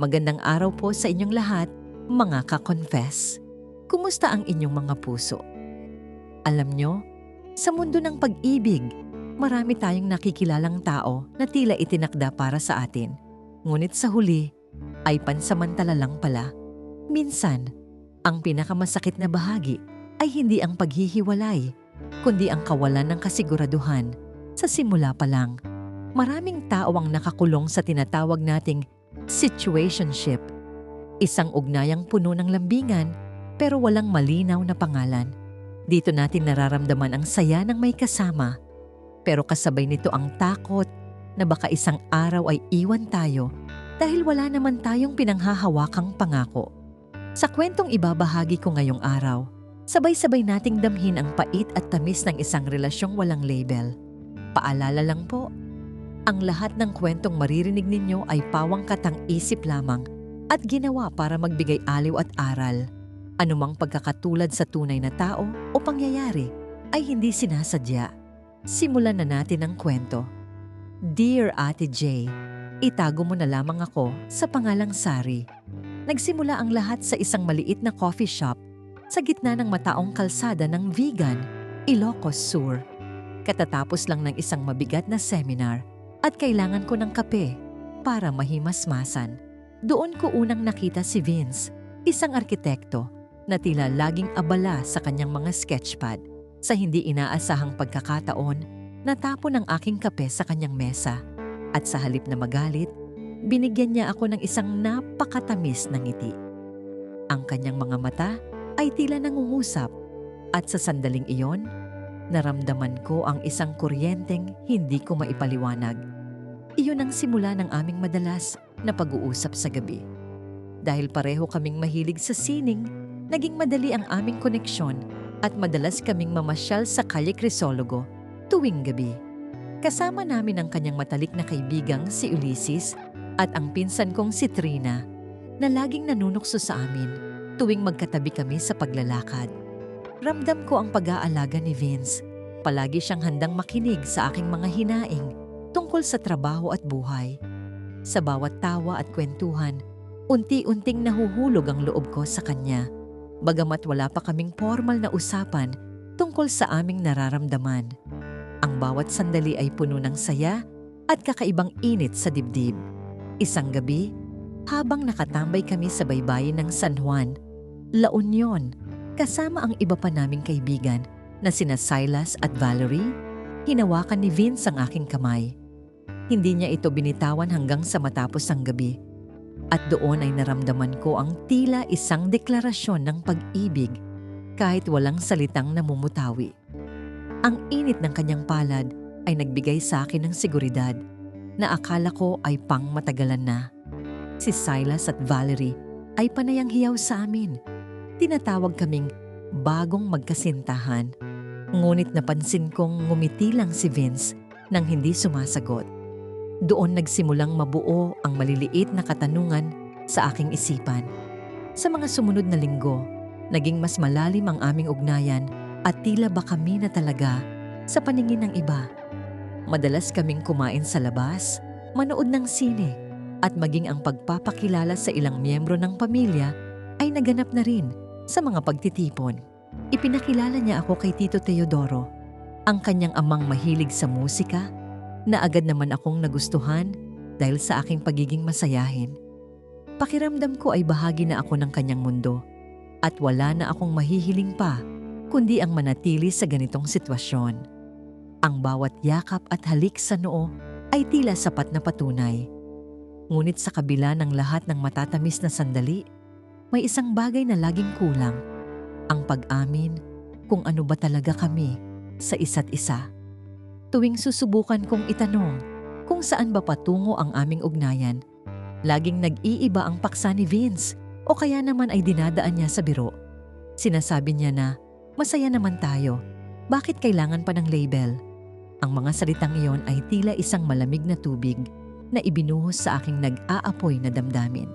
Magandang araw po sa inyong lahat, mga ka-confess. Kumusta ang inyong mga puso? Alam nyo, sa mundo ng pag-ibig, marami tayong nakikilalang tao na tila itinakda para sa atin. Ngunit sa huli, ay pansamantala lang pala. Minsan, ang pinakamasakit na bahagi ay hindi ang paghihiwalay, kundi ang kawalan ng kasiguraduhan sa simula pa lang. Maraming tao ang nakakulong sa tinatawag nating situationship, isang ugnayang puno ng lambingan pero walang malinaw na pangalan. Dito natin nararamdaman ang saya ng may kasama, pero kasabay nito ang takot na baka isang araw ay iwan tayo dahil wala naman tayong pinanghahawakang pangako. Sa kwentong ibabahagi ko ngayong araw, sabay-sabay nating damhin ang pait at tamis ng isang relasyong walang label. Paalala lang po, ang lahat ng kwentong maririnig ninyo ay pawang katang-isip lamang at ginawa para magbigay aliw at aral. Anumang pagkakatulad sa tunay na tao o pangyayari ay hindi sinasadya. Simulan na natin ang kwento. Dear Ate J, itago mo na lamang ako sa pangalang Sari. Nagsimula ang lahat sa isang maliit na coffee shop sa gitna ng mataong kalsada ng Vigan, Ilocos Sur. Katatapos lang ng isang mabigat na seminar at kailangan ko ng kape para mahimasmasan. Doon ko unang nakita si Vince, isang arkitekto na tila laging abala sa kanyang mga sketchpad. Sa hindi inaasahang pagkakataon, natapon ang aking kape sa kanyang mesa at sa halip na magalit, binigyan niya ako ng isang napakatamis na ngiti. Ang kanyang mga mata ay tila nangungusap at sa sandaling iyon, naramdaman ko ang isang kuryenteng hindi ko maipaliwanag. Iyon ang simula ng aming madalas na pag-uusap sa gabi. Dahil pareho kaming mahilig sa sining, naging madali ang aming koneksyon at madalas kaming mamasyal sa Calle Crisologo tuwing gabi. Kasama namin ang kanyang matalik na kaibigang si Ulysses at ang pinsan kong si Trina na laging nanunukso sa amin tuwing magkatabi kami sa paglalakad. Ramdam ko ang pag-aalaga ni Vince. Palagi siyang handang makinig sa aking mga hinaing tungkol sa trabaho at buhay. Sa bawat tawa at kwentuhan, unti-unting nahuhulog ang loob ko sa kanya. Bagamat wala pa kaming formal na usapan tungkol sa aming nararamdaman. Ang bawat sandali ay puno ng saya at kakaibang init sa dibdib. Isang gabi, habang nakatambay kami sa baybayin ng San Juan, La Union, kasama ang iba pa naming kaibigan na sina Silas at Valerie, hinawakan ni Vince ang aking kamay. Hindi niya ito binitawan hanggang sa matapos ang gabi. At doon ay naramdaman ko ang tila isang deklarasyon ng pag-ibig kahit walang salitang namumutawi. Ang init ng kanyang palad ay nagbigay sa akin ng seguridad na akala ko ay pang matagalan na. Si Silas at Valerie ay panayang hiyaw sa amin. Tinatawag kaming bagong magkasintahan. Ngunit napansin kong ngumiti lang si Vince nang hindi sumasagot. Doon nagsimulang mabuo ang maliliit na katanungan sa aking isipan. Sa mga sumunod na linggo, naging mas malalim ang aming ugnayan at tila ba kami na talaga sa paningin ng iba. Madalas kaming kumain sa labas, manood ng sine, at maging ang pagpapakilala sa ilang miyembro ng pamilya ay naganap na rin sa mga pagtitipon. Ipinakilala niya ako kay Tito Teodoro, ang kanyang amang mahilig sa musika, na agad naman akong nagustuhan dahil sa aking pagiging masayahin. Pakiramdam ko ay bahagi na ako ng kanyang mundo at wala na akong mahihiling pa kundi ang manatili sa ganitong sitwasyon. Ang bawat yakap at halik sa noo ay tila sapat na patunay. Ngunit sa kabila ng lahat ng matatamis na sandali, may isang bagay na laging kulang. Ang pag-amin kung ano ba talaga kami sa isa't isa. Tuwing susubukan kong itanong kung saan ba patungo ang aming ugnayan, laging nag-iiba ang paksa ni Vince o kaya naman ay dinadaan niya sa biro. Sinasabi niya na, masaya naman tayo, bakit kailangan pa ng label? Ang mga salitang iyon ay tila isang malamig na tubig na ibinuhos sa aking nag-aapoy na damdamin.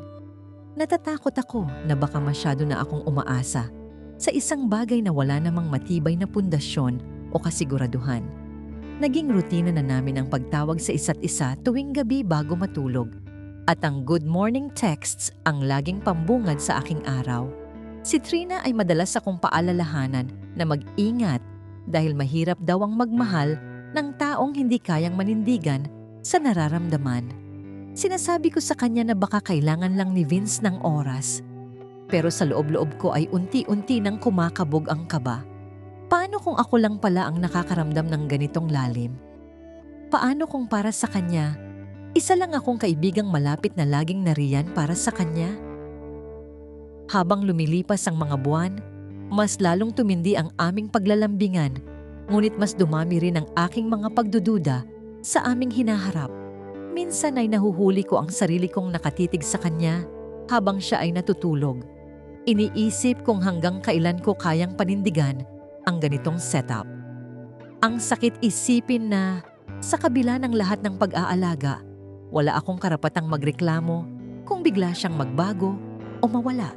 Natatakot ako na baka masyado na akong umaasa sa isang bagay na wala namang matibay na pundasyon o kasiguraduhan. Naging rutina na namin ang pagtawag sa isa't isa tuwing gabi bago matulog At ang good morning texts ang laging pambungad sa aking araw. Si Trina ay madalas akong paalalahanan na mag-ingat dahil mahirap daw ang magmahal ng taong hindi kayang manindigan sa nararamdaman. Sinasabi ko sa kanya na baka kailangan lang ni Vince ng oras. Pero sa loob-loob ko ay unti-unti nang kumakabog ang kaba. Paano kung ako lang pala ang nakakaramdam ng ganitong lalim? Paano kung para sa kanya, isa lang akong kaibigang malapit na laging nariyan para sa kanya? Habang lumilipas ang mga buwan, mas lalong tumindi ang aming paglalambingan, ngunit mas dumami rin ang aking mga pagdududa sa aming hinaharap. Minsan ay nahuhuli ko ang sarili kong nakatitig sa kanya habang siya ay natutulog. Iniisip kung hanggang kailan ko kayang panindigan ang ganitong setup. Ang sakit isipin na sa kabila ng lahat ng pag-aalaga, wala akong karapatang magreklamo kung bigla siyang magbago o mawala.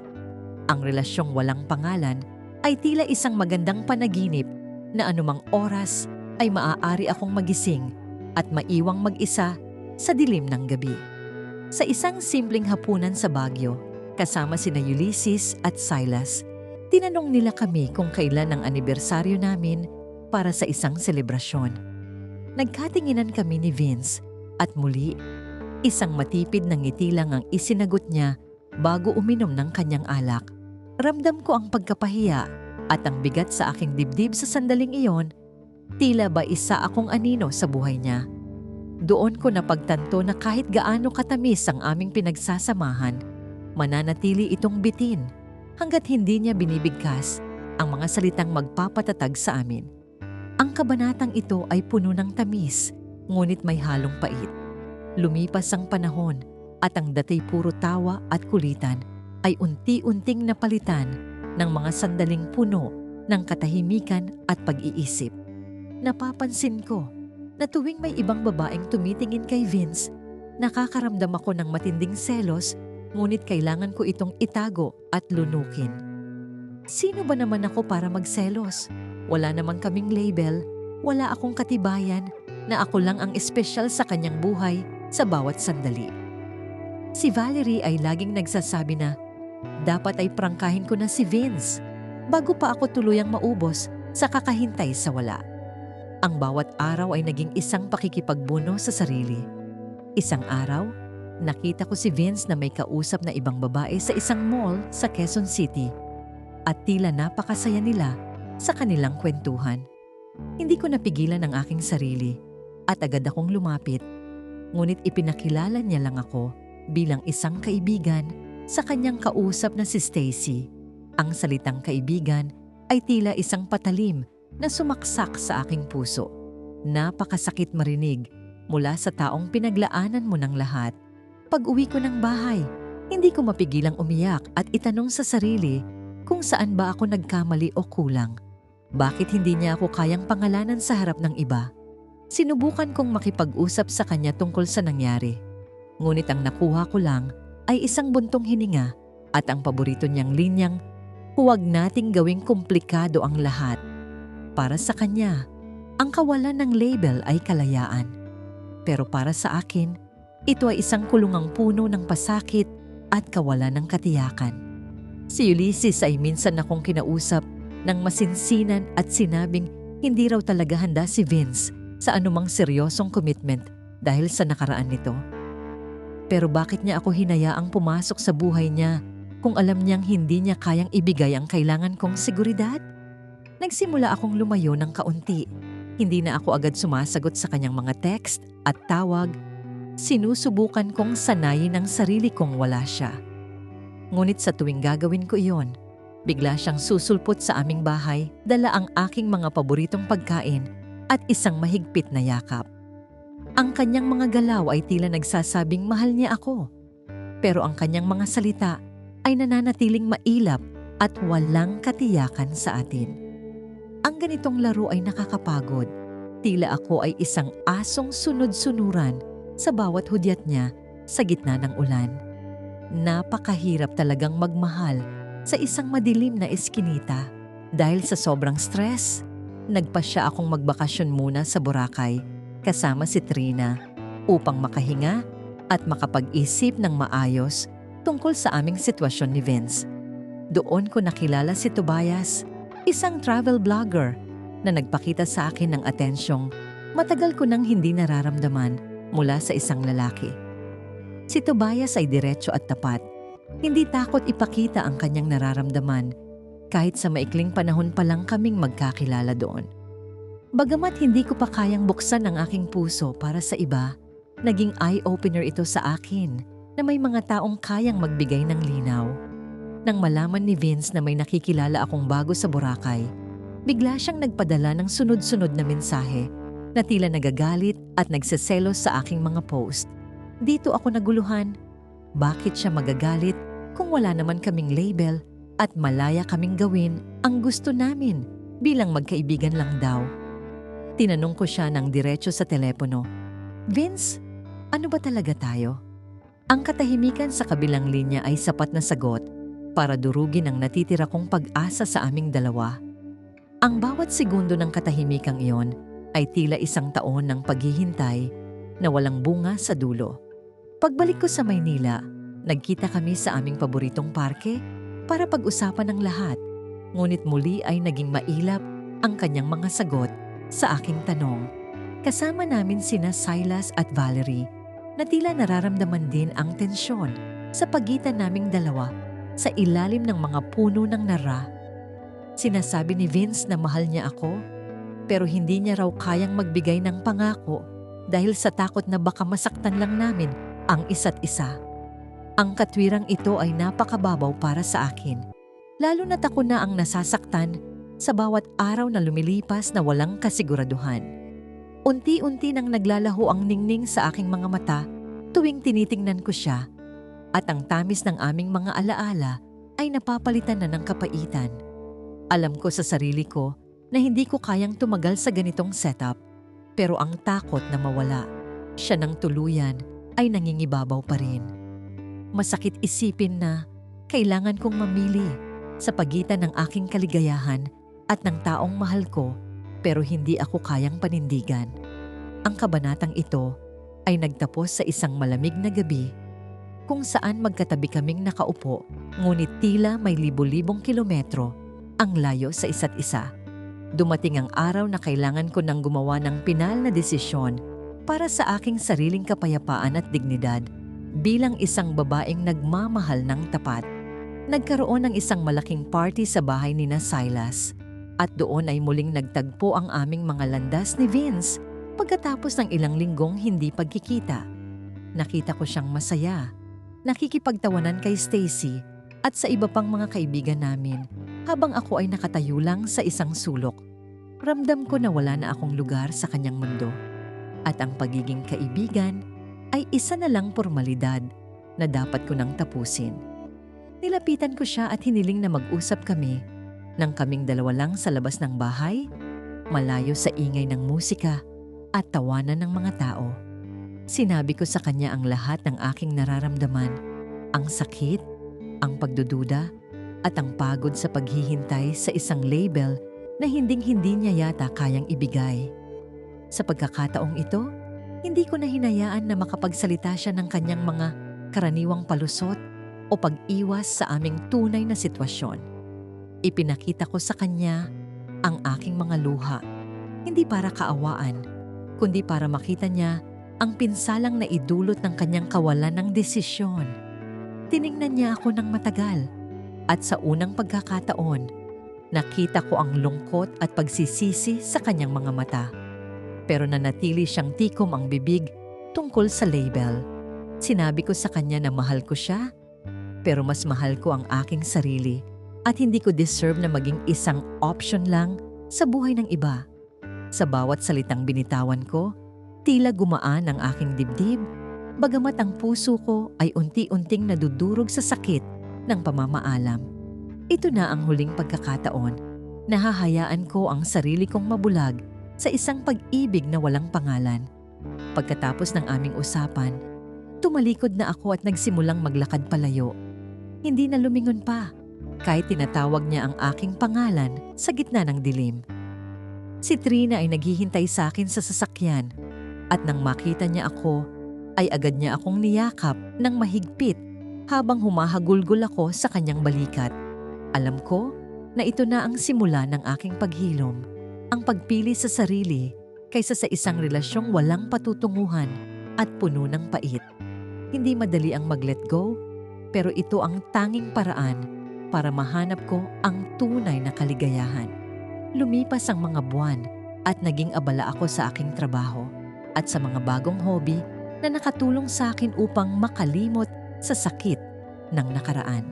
Ang relasyong walang pangalan ay tila isang magandang panaginip na anumang oras ay maaari akong magising at maiwang mag-isa sa dilim ng gabi. Sa isang simpleng hapunan sa Baguio, kasama sina Ulysses at Silas, tinanong nila kami kung kailan ang anibersaryo namin para sa isang selebrasyon. Nagkatinginan kami ni Vince at muli, isang matipid na ngiti lang ang isinagot niya bago uminom ng kanyang alak. Ramdam ko ang pagkapahiya at ang bigat sa aking dibdib sa sandaling iyon, tila ba isa akong anino sa buhay niya. Doon ko napagtanto na kahit gaano katamis ang aming pinagsasamahan, mananatili itong bitin hanggat hindi niya binibigkas ang mga salitang magpapatatag sa amin. Ang kabanatang ito ay puno ng tamis, ngunit may halong pait. Lumipas ang panahon at ang datay puro tawa at kulitan ay unti-unting napalitan ng mga sandaling puno ng katahimikan at pag-iisip. Napapansin ko na tuwing may ibang babaeng tumitingin kay Vince, nakakaramdam ako ng matinding selos, ngunit kailangan ko itong itago at lunukin. Sino ba naman ako para magselos? Wala naman kaming label, wala akong katibayan na ako lang ang espesyal sa kanyang buhay sa bawat sandali. Si Valerie ay laging nagsasabi na dapat ay prangkahin ko na si Vince bago pa ako tuluyang maubos sa kakahintay sa wala. Ang bawat araw ay naging isang pakikipagbuno sa sarili. Isang araw, nakita ko si Vince na may kausap na ibang babae sa isang mall sa Quezon City at tila napakasaya nila sa kanilang kwentuhan. Hindi ko napigilan ang aking sarili at agad akong lumapit, ngunit ipinakilala niya lang ako bilang isang kaibigan sa kanyang kausap na si Stacy. Ang salitang kaibigan ay tila isang patalim na sumaksak sa aking puso. Napakasakit marinig mula sa taong pinaglaanan mo ng lahat. Pag-uwi ko ng bahay, hindi ko mapigilang umiyak at itanong sa sarili kung saan ba ako nagkamali o kulang. Bakit hindi niya ako kayang pangalanan sa harap ng iba? Sinubukan kong makipag-usap sa kanya tungkol sa nangyari. Ngunit ang nakuha ko lang ay isang buntong hininga at ang paborito niyang linyang, huwag nating gawing komplikado ang lahat. Para sa kanya, ang kawalan ng label ay kalayaan. Pero para sa akin, ito ay isang kulungang puno ng pasakit at kawalan ng katiyakan. Si Ulysses ay minsan akong kinausap ng masinsinan at sinabing hindi raw talaga handa si Vince sa anumang seryosong commitment dahil sa nakaraan nito. Pero bakit niya ako hinayaang pumasok sa buhay niya kung alam niyang hindi niya kayang ibigay ang kailangan kong seguridad? Nagsimula akong lumayo ng kaunti. Hindi na ako agad sumasagot sa kanyang mga text at tawag. Sinusubukan kong sanayin ang sarili kong wala siya. Ngunit sa tuwing gagawin ko iyon, bigla siyang susulpot sa aming bahay, dala ang aking mga paboritong pagkain at isang mahigpit na yakap. Ang kanyang mga galaw ay tila nagsasabing mahal niya ako. Pero ang kanyang mga salita ay nananatiling mailap at walang katiyakan sa atin. Ang ganitong laro ay nakakapagod. Tila ako ay isang asong sunod-sunuran sa bawat hudyat niya sa gitna ng ulan. Napakahirap talagang magmahal sa isang madilim na eskinita. Dahil sa sobrang stress, nagpasya akong magbakasyon muna sa Boracay kasama si Trina upang makahinga at makapag-isip ng maayos tungkol sa aming sitwasyon ni Vince. Doon ko nakilala si Tobias, isang travel blogger na nagpakita sa akin ng atensyong matagal ko nang hindi nararamdaman mula sa isang lalaki. Si Tobias ay diretso at tapat. Hindi takot ipakita ang kanyang nararamdaman kahit sa maikling panahon pa lang kaming magkakilala doon. Bagamat hindi ko pa kayang buksan ang aking puso para sa iba, naging eye-opener ito sa akin na may mga taong kayang magbigay ng linaw. Nang malaman ni Vince na may nakikilala akong bago sa Boracay, bigla siyang nagpadala ng sunod-sunod na mensahe na tila nagagalit at nagseselos sa aking mga post. Dito ako naguluhan. Bakit siya magagalit kung wala naman kaming label at malaya kaming gawin ang gusto namin bilang magkaibigan lang daw? Tinanong ko siya ng diretso sa telepono, "Vince, ano ba talaga tayo?" Ang katahimikan sa kabilang linya ay sapat na sagot para durugin ang natitira kong pag-asa sa aming dalawa. Ang bawat segundo ng katahimikang iyon ay tila isang taon ng paghihintay na walang bunga sa dulo. Pagbalik ko sa Maynila, nagkita kami sa aming paboritong parke para pag-usapan ng lahat. Ngunit muli ay naging mailap ang kanyang mga sagot sa aking tanong. Kasama namin sina Silas at Valerie na tila nararamdaman din ang tensyon sa pagitan naming dalawa sa ilalim ng mga puno ng nara. Sinasabi ni Vince na mahal niya ako, pero hindi niya raw kayang magbigay ng pangako dahil sa takot na baka masaktan lang namin ang isa't isa. Ang katwirang ito ay napakababaw para sa akin, lalo na't ako na ang nasasaktan sa bawat araw na lumilipas na walang kasiguraduhan. Unti-unti nang naglalaho ang ningning sa aking mga mata tuwing tinitingnan ko siya, at ang tamis ng aming mga alaala ay napapalitan na ng kapaitan. Alam ko sa sarili ko na hindi ko kayang tumagal sa ganitong setup, pero ang takot na mawala siya ng tuluyan ay nangingibabaw pa rin. Masakit isipin na kailangan kong mamili sa pagitan ng aking kaligayahan at ng taong mahal ko, pero hindi ako kayang panindigan. Ang kabanatang ito ay nagtapos sa isang malamig na gabi kung saan magkatabi kaming nakaupo, ngunit tila may libo-libong kilometro ang layo sa isa't isa. Dumating ang araw na kailangan ko nang gumawa ng pinal na desisyon para sa aking sariling kapayapaan at dignidad bilang isang babaeng nagmamahal ng tapat. Nagkaroon ng isang malaking party sa bahay ni Silas, at doon ay muling nagtagpo ang aming mga landas ni Vince pagkatapos ng ilang linggong hindi pagkikita. Nakita ko siyang masaya, nakikipagtawanan kay Stacy at sa iba pang mga kaibigan namin habang ako ay nakatayo lang sa isang sulok. Ramdam ko na wala na akong lugar sa kanyang mundo, at ang pagiging kaibigan ay isa na lang pormalidad na dapat ko nang tapusin. Nilapitan ko siya at hiniling na mag-usap kami nang kaming dalawa lang sa labas ng bahay, malayo sa ingay ng musika at tawanan ng mga tao. Sinabi ko sa kanya ang lahat ng aking nararamdaman, ang sakit, ang pagdududa, at ang pagod sa paghihintay sa isang label na hinding-hindi niya yata kayang ibigay. Sa pagkakataong ito, hindi ko na hinayaan na makapagsalita siya ng kanyang mga karaniwang palusot o pag-iwas sa aming tunay na sitwasyon. Ipinakita ko sa kanya ang aking mga luha, hindi para kaawaan, kundi para makita niya ang pinsalang na idulot ng kanyang kawalan ng desisyon. Tiningnan niya ako ng matagal, at sa unang pagkakataon, nakita ko ang lungkot at pagsisisi sa kanyang mga mata. Pero nanatili siyang tikom ang bibig tungkol sa label. Sinabi ko sa kanya na mahal ko siya, pero mas mahal ko ang aking sarili at hindi ko deserve na maging isang option lang sa buhay ng iba. Sa bawat salitang binitawan ko, tila gumaan ang aking dibdib, bagamat ang puso ko ay unti-unting nadudurog sa sakit ng pamamaalam. Ito na ang huling pagkakataon. Nahahayaan ko ang sarili kong mabulag sa isang pag-ibig na walang pangalan. Pagkatapos ng aming usapan, tumalikod na ako at nagsimulang maglakad palayo. Hindi na lumingon pa, kahit tinatawag niya ang aking pangalan sa gitna ng dilim. Si Trina ay naghihintay sa akin sa sasakyan, at nang makita niya ako, ay agad niya akong niyakap ng mahigpit habang humahagulgol ako sa kanyang balikat. Alam ko na ito na ang simula ng aking paghilom, ang pagpili sa sarili kaysa sa isang relasyong walang patutunguhan at puno ng pait. Hindi madali ang mag-let go, pero ito ang tanging paraan para mahanap ko ang tunay na kaligayahan. Lumipas ang mga buwan at naging abala ako sa aking trabaho at sa mga bagong hobby na nakatulong sa akin upang makalimot sa sakit ng nakaraan.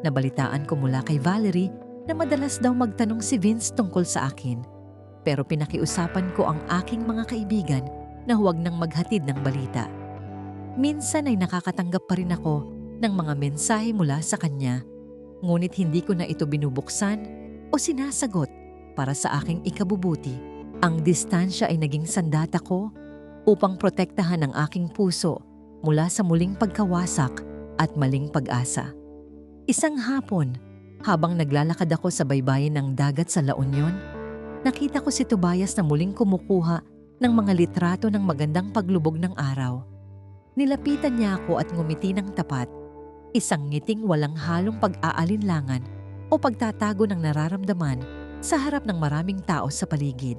Nabalitaan ko mula kay Valerie na madalas daw magtanong si Vince tungkol sa akin, pero pinakiusapan ko ang aking mga kaibigan na huwag nang maghatid ng balita. Minsan ay nakakatanggap pa rin ako ng mga mensahe mula sa kanya, ngunit hindi ko na ito binubuksan o sinasagot para sa aking ikabubuti. Ang distansya ay naging sandata ko upang protektahan ang aking puso mula sa muling pagkawasak at maling pag-asa. Isang hapon, habang naglalakad ako sa baybayin ng dagat sa La Union, nakita ko si Tobias na muling kumukuha ng mga litrato ng magandang paglubog ng araw. Nilapitan niya ako at ngumiti ng tapat, isang ngiting walang halong pag-aalinlangan o pagtatago ng nararamdaman sa harap ng maraming tao sa paligid.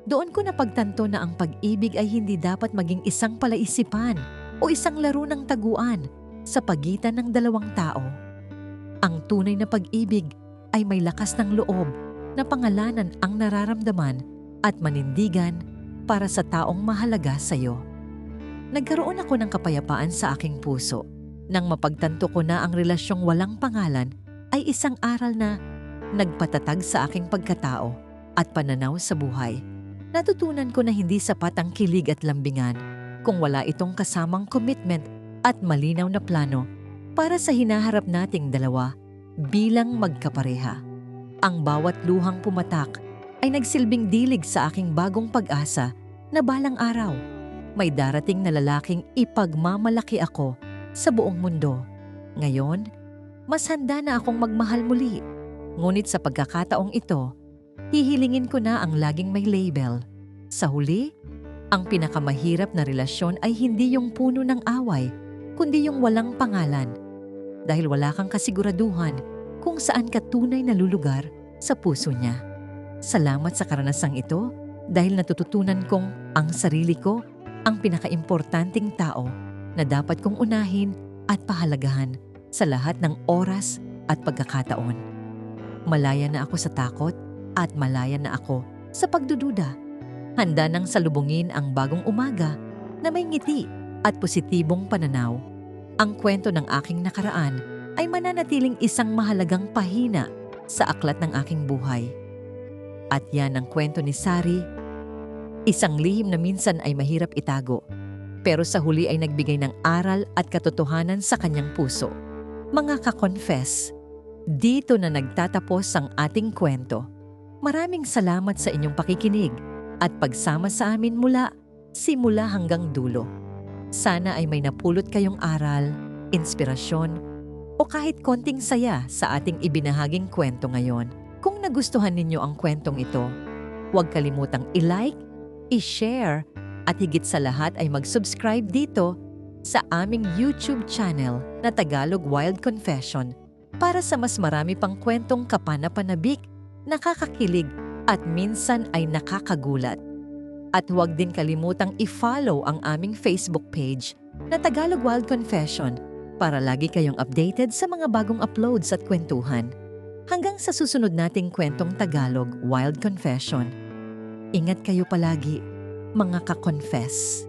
Doon ko napagtanto na ang pag-ibig ay hindi dapat maging isang palaisipan o isang laro ng taguan sa pagitan ng dalawang tao. Ang tunay na pag-ibig ay may lakas ng loob na pangalanan ang nararamdaman at manindigan para sa taong mahalaga sa iyo. Nagkaroon ako ng kapayapaan sa aking puso nang mapagtanto ko na ang relasyong walang pangalan ay isang aral na nagpatatag sa aking pagkatao at pananaw sa buhay. Natutunan ko na hindi sapat ang kilig at lambingan kung wala itong kasamang commitment at malinaw na plano para sa hinaharap nating dalawa bilang magkapareha. Ang bawat luhang pumatak ay nagsilbing dilig sa aking bagong pag-asa na balang araw may darating na lalaking ipagmamalaki ako sa buong mundo. Ngayon, mas handa na akong magmahal muli. Ngunit sa pagkakataong ito, hihilingin ko na ang laging may label. Sa huli, ang pinakamahirap na relasyon ay hindi yung puno ng away, kundi yung walang pangalan. Dahil wala kang kasiguraduhan kung saan ka tunay na lulugar sa puso niya. Salamat sa karanasang ito dahil natututunan kong ang sarili ko ang pinakaimportanteng tao na dapat kong unahin at pahalagahan sa lahat ng oras at pagkakataon. Malaya na ako sa takot at malaya na ako sa pagdududa. Handa nang salubungin ang bagong umaga na may ngiti at positibong pananaw. Ang kwento ng aking nakaraan ay mananatiling isang mahalagang pahina sa aklat ng aking buhay. At yan ang kwento ni Sari, isang lihim na minsan ay mahirap itago, pero sa huli ay nagbigay ng aral at katotohanan sa kanyang puso. Mga ka-confess, dito na nagtatapos ang ating kwento. Maraming salamat sa inyong pakikinig at pagsama sa amin mula simula hanggang dulo. Sana ay may napulot kayong aral, inspirasyon, o kahit konting saya sa ating ibinahaging kwento ngayon. Kung nagustuhan ninyo ang kwentong ito, huwag kalimutang i-like, i-share, at higit sa lahat ay mag-subscribe dito sa aming YouTube channel na Tagalog Wild Confession para sa mas marami pang kwentong kapanapanabik, nakakakilig at minsan ay nakakagulat. At huwag din kalimutang i-follow ang aming Facebook page na Tagalog Wild Confession para lagi kayong updated sa mga bagong uploads at kwentuhan. Hanggang sa susunod nating kwentong Tagalog Wild Confession. Ingat kayo palagi, mga ka-confess.